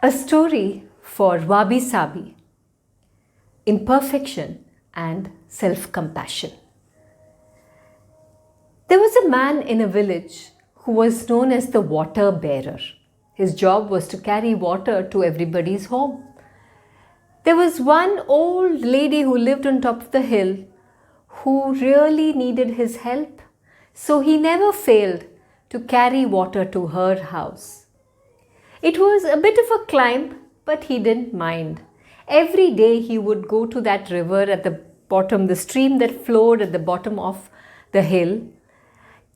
A story for Wabi Sabi, imperfection and self-compassion. There was a man in a village who was known as the water bearer. His job was to carry water to everybody's home. There was one old lady who lived on top of the hill who really needed his help, so he never failed to carry water to her house. It was a bit of a climb, but he didn't mind. Every day he would go to that river at the bottom, the stream that flowed at the bottom of the hill,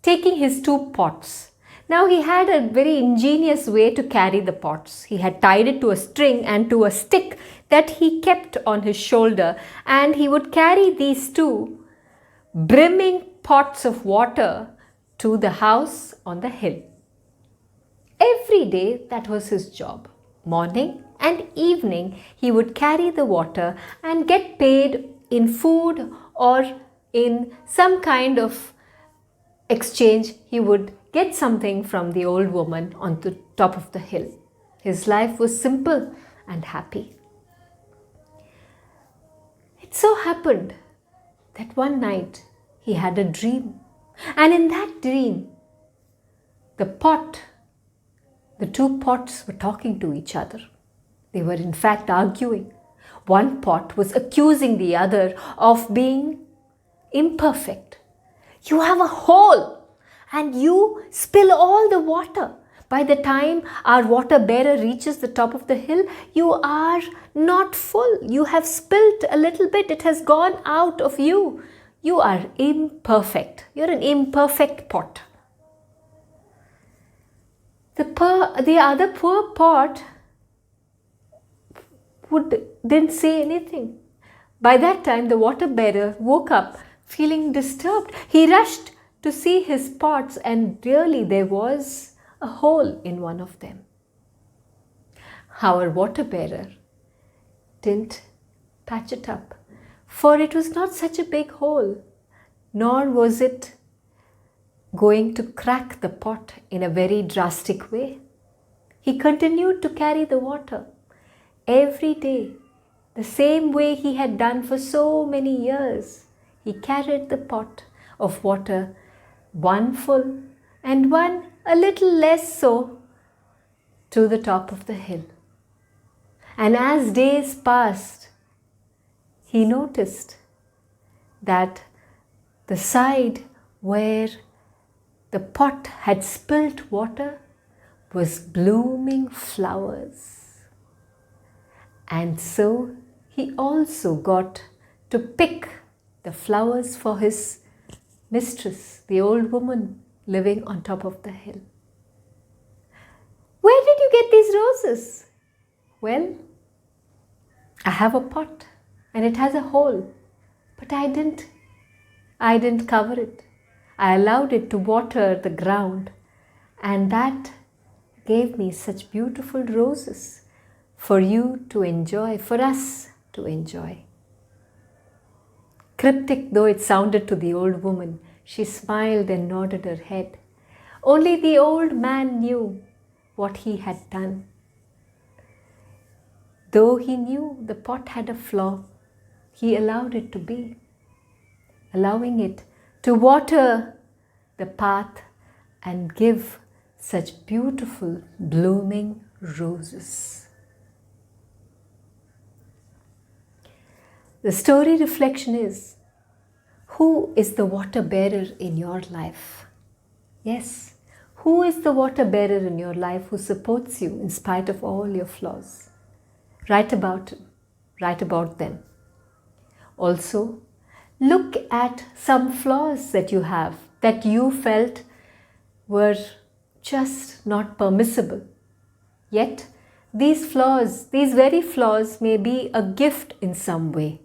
taking his 2 pots. Now he had a very ingenious way to carry the pots. He had tied it to a string and to a stick that he kept on his shoulder, and he would carry these 2 brimming pots of water to the house on the hill. Every day that was his job. Morning and evening he would carry the water and get paid in food or in some kind of exchange. He would get something from the old woman on the top of the hill. His life was simple and happy. It so happened that one night he had a dream, and in that dream the 2 pots were talking to each other. They were in fact arguing. One pot was accusing the other of being imperfect. You have a hole and you spill all the water. By the time our water bearer reaches the top of the hill, you are not full. You have spilt a little bit. It has gone out of you. You are imperfect. You're an imperfect pot. The other poor pot didn't say anything. By that time, the water bearer woke up feeling disturbed. He rushed to see his pots, and really there was a hole in one of them. Our water bearer didn't patch it up, for it was not such a big hole, nor was it going to crack the pot in a very drastic way. He continued to carry the water every day, the same way he had done for so many years. He carried the pot of water, one full and one a little less so, to the top of the hill. And as days passed, he noticed that the side where the pot had spilt water was blooming flowers. And so he also got to pick the flowers for his mistress, the old woman living on top of the hill. Where did you get these roses? Well, I have a pot and it has a hole, but I didn't cover it. I allowed it to water the ground, and that gave me such beautiful roses for you to enjoy, for us to enjoy. Cryptic though it sounded to the old woman, she smiled and nodded her head. Only the old man knew what he had done. Though he knew the pot had a flaw, he allowed it to be, allowing it to water the path and give such beautiful blooming roses. The story reflection is, who is the water bearer in your life? Yes, who is the water bearer in your life who supports you in spite of all your flaws? Write about them. Also, look at some flaws that you have, that you felt were just not permissible. Yet, these very flaws may be a gift in some way.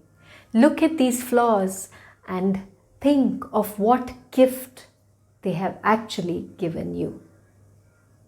Look at these flaws and think of what gift they have actually given you.